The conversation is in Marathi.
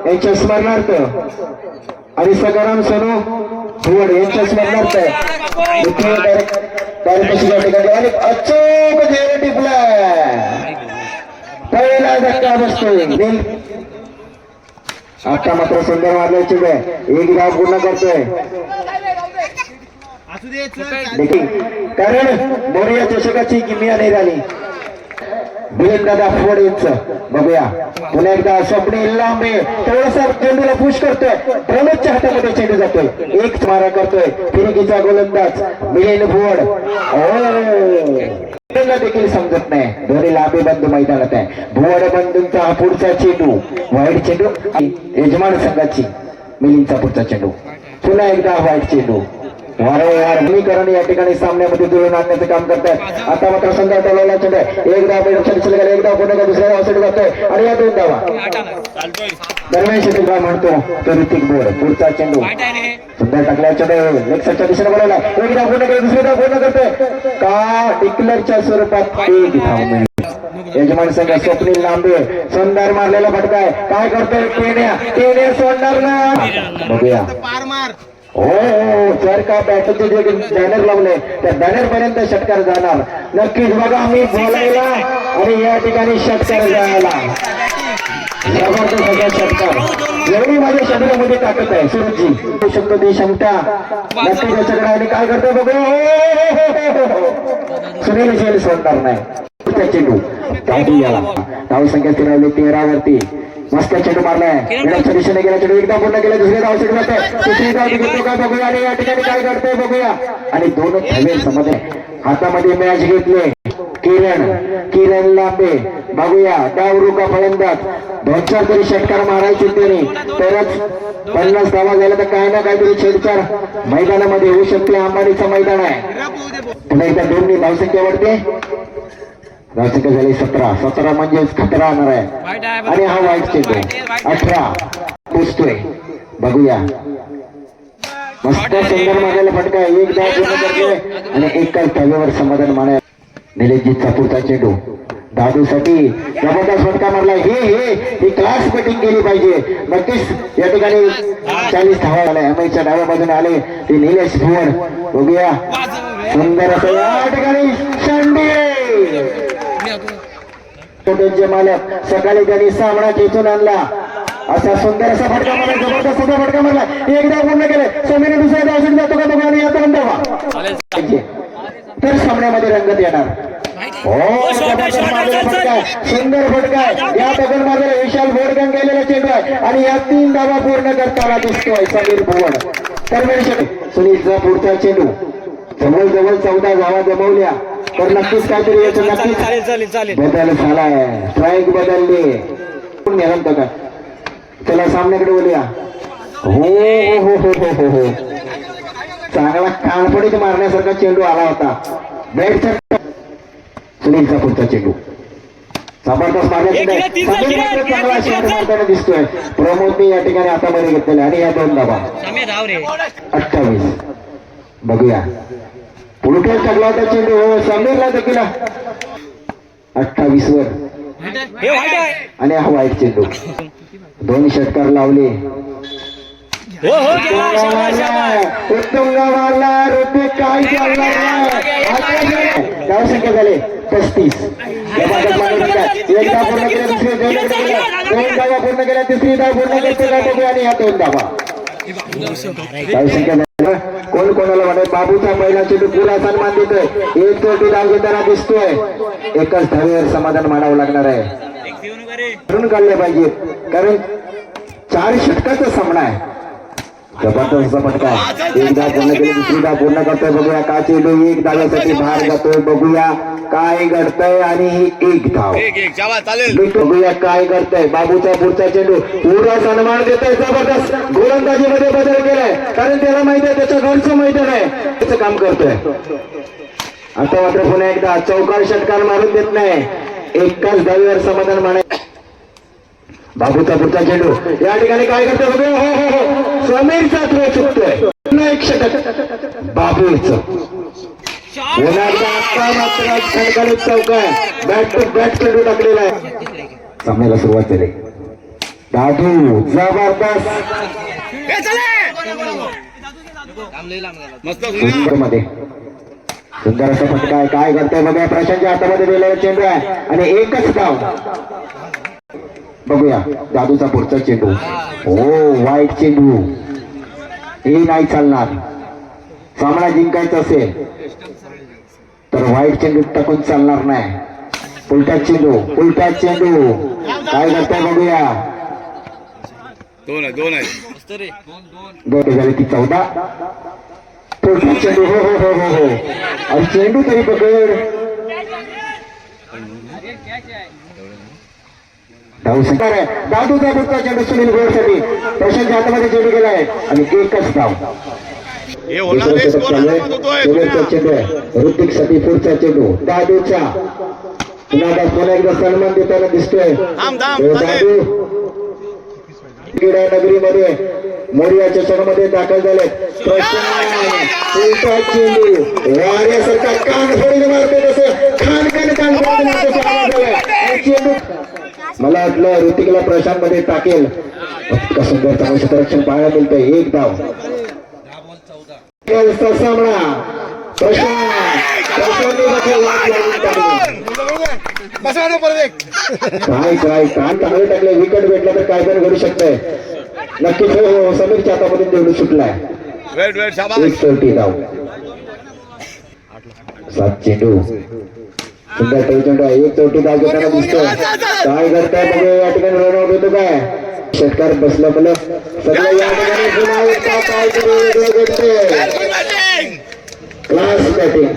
यांच्या स्मरणार्थ आणि सकाराम सोनू भुवड यांच्या स्मरणार्थ आणि अचूक झेल टिपला पहिला धक्का बसतोय आता मात्र सुंदर मारल्याची एक धाव पूर्ण करतोय कारण मोरिया चषकाची किमिया नाही झाली दादा फोडेच बघूया पुन्हा एकदा स्वप्नील लांबे थोडासा चेंडूला पुश करतोय प्रमोदच्या हातामध्ये चेंडू जातोय एक मारा करतोय फिरकीचा गोलंदाज मिलिंद भुवड देखील समजत नाही दोन्ही लांबे बंधू मैदानात आहे भुवड बंधूंचा हा पुढचा चेंडू व्हाईट चेंडू यजमान संघाची मिलिंदचा पुढचा चेंडू पुन्हा एकदा व्हाईट चेंडू वारंवार भूमीकरण या ठिकाणी सामन्यामध्ये जुळून आणण्याचं काम करतात आता मात्र संघात आलेला चेंडू एकदा एकदा पुन्हा दुसऱ्या धावासाठी जातोय आणि या दोन धावा दरम्यान शेती म्हणतो तो ऋतिक बोर्ड पुढचा चेंडू सुंदर टाकल्या चेंडू लेक्सरच्या दिशेने बोलायला एकदा पूर्ण केलं दुसरी धाव पूर्ण करतोय का डिक्लेअरच्या स्वरूपात एक धाव मिळते यजमान संघ स्वप्नील लांबे सुंदर मारलेला फटकाय काय करतोय टेण्या सोडणार ना बघूया हो जर का बॅटचे जे बॅनर लावले त्या बॅनर पर्यंत षटकार जाणार नक्कीच बघा मी बोलायला आणि या ठिकाणी षटकार जायला जबरदस्त षटकार एवढी माझ्या शरीरामध्ये ताकद आहे सुरजी शकतो ती क्षमता नक्की त्याच्याकडे आणि काय करतोय बघू सुनील झेल सोडणार नाही चेंडू धावू याला धाव संख्या फिरवली 13 वरती मस्त चेंडू मारलाय विराटच्या दिशेने गेला चेंडू एकदा पूर्ण केला दुसऱ्या धावसाठी जातोय तिसरी धाव घेतो का बघूया आणि या ठिकाणी काय करतोय बघूया आणि दोन हवे समोर हातामध्ये मॅच घेतले किरण लांबे बघूया डावरू का फलंदाज 2-4 तरी षटकार मारायचे त्याने तरच 50 धावा झाल्या तर काय ना काहीतरी छेडछाड मैदानामध्ये होऊ शकते अंबानीचं मैदान आहे पुन्हा एकदा दोन्ही धावसंख्या वाढते धावसंख्या झाली 17 म्हणजेच खतरा आणणार आहे आणि हा वाईट चेंडू 18 पोचतोय बघूया मस्त सुंदर मारलेला फटका एक धाव पूर्ण करतोय आणि एकाच धावेवर समाधान मानाय निलेशजीचा पुढचा चेंडू दादूसाठी जबरदस्त फटका मारला ही क्लास बॅटिंग केली पाहिजे नक्कीच या ठिकाणी 40 धावा झाल्या एमआयच्या डाव्या बाजूने आले ते निलेश भुवड बघूया सुंदर असं या ठिकाणी चे मालक सकाळी त्यांनी सामना खेचून आणला असा सुंदर असा फटका मारला जबरदस्त फटका मारला एकदा पूर्ण केले समीने दुसऱ्या धावसाठी जातो का बघा आणि आता धावा तर सामन्यामध्ये रंगत येणार सुंदर फटका या दगड मारलेला विशाल बोडगन गेलेला चेंडू आहे आणि या 3 धावा पूर्ण करताना दिसतोय समीर भुवड तर सुनीलचा पुढचा चेंडू जवळ 14 धावा जमवल्या तर नक्कीच काहीतरी याचं नक्कीच बदल झालाय स्ट्राईक बदलले का चला सामन्याकडे बोलूया हो चांगला कानपडीत मारण्यासारखा चेंडू आला होता बॅटचा सुनीलचा पुढचा चेंडू जबरदस्त मारण्याचा दिसतोय प्रमोदने या ठिकाणी आता मध्ये घेतलेला आणि या 2 धावा 28 बघूया पुढे टाकला होता चेंडू समीरला देखील 28 वर आणि हा वाईट चेंडू 2 षटकार लावले उत्तुंग मारला ऋतिक काय धाव संख्या झाले 35 एकदा पूर्ण केल्या दुसरी 2 धावा पूर्ण केल्या तिसरी धाव पूर्ण करते आणि ह्या 2 धावा धाव संख्या कोण कोणाला म्हणत बाबूचा पहिला चेंडू पुरा सन्मान देतोय एक चोटी धाव घेताना दिसतोय एकाच धावेवर समाधान मानावं लागणार आहे करून काढले पाहिजे कारण 4 षटकाचा सामना आहे जबरदस्त फटका एकदा पूर्ण केली दुसरी धाव पूर्ण करतोय बघूया का चेंडू एक धाव्यासाठी बाहेर जातोय बघूया काय घडतंय आणि ही 1 धाव बघूया काय घडतंय बाबूचा पुढचा चेंडू पुरा सन्मान देतोय जबरदस्त गोलंदाजीमध्ये बदल केलाय कारण त्याला माहिती आहे त्याच्या घरचं मैदान आहे त्याचं काम करतोय आता मात्र पुन्हा एकदा चौकार षटकार मारून देत नाही एकाच धावेवर समाधान मानाय बाबूचा पुढचा चेंडू या ठिकाणी काय करतोय बघूया समीरचा थ्रो चुकतोय पुन्हा एक षटक बाबूच चौका बॅट टू बॅट चेंडू टाकलेला आहे सामन्याला सुरुवात झाली दादू जबरदस्त सुंदर मध्ये सुंदर असं फटका आहे. काय करतोय बघा, प्रशांतच्या हातामध्ये दिलेला चेंडू आहे आणि एकच धाव. बघूया दादूचा पुढचा चेंडू. हो वाईट चेंडू, हे नाही चालणार. सामना जिंकायचा असेल तर वाईट चेंडू टाकून चालणार नाही. उलटा चेंडू, उलटा चेंडू. काय करताय बघूया. दोन झाले ती 14. पुढचा चेंडू. हो हो हो हो हो आणि चेंडू तरी पकड. धाव संकार आहे. दादूचा पुढचा चेंडू सुनील गोलसाठी प्रशांतच्या हातामध्ये चेंडू गेला आहे आणि एकच धाव. चेंडू आहे ऋतिक साठी पुढचा चेंडू दादूचा. पुन्हा एकदा सन्मान देताना दिसतोय दादू. क्रीडा नगरीमध्ये मोरियाच्या चेंडूमध्ये दाखल झाले. चेंडू वाऱ्यासारखा कान फोडीने मारते तसं खान चेंडू. मला वाटलं ऋतिकला प्रशांत मध्ये टाकेल. सुंदर चांगलं क्षेत्ररक्षण पाहायला मिळतंय. एक धाव. सामना काय कान चांगले टाकले. विकेट भेटला तर काय पण घडू शकतंय. नक्कीच. हो समीरच्या हातामधून निवडून सुटलाय. एक चौटी धाव. 7 चेंडू. सुंदर चेंडू आहे. एक चौटी धाव घेताना दिसतोय. काय करताय बघे या ठिकाणी रन आउट होतो काय. षटकार बसलं मला सगळं या ठिकाणी क्लास बॅटिंग.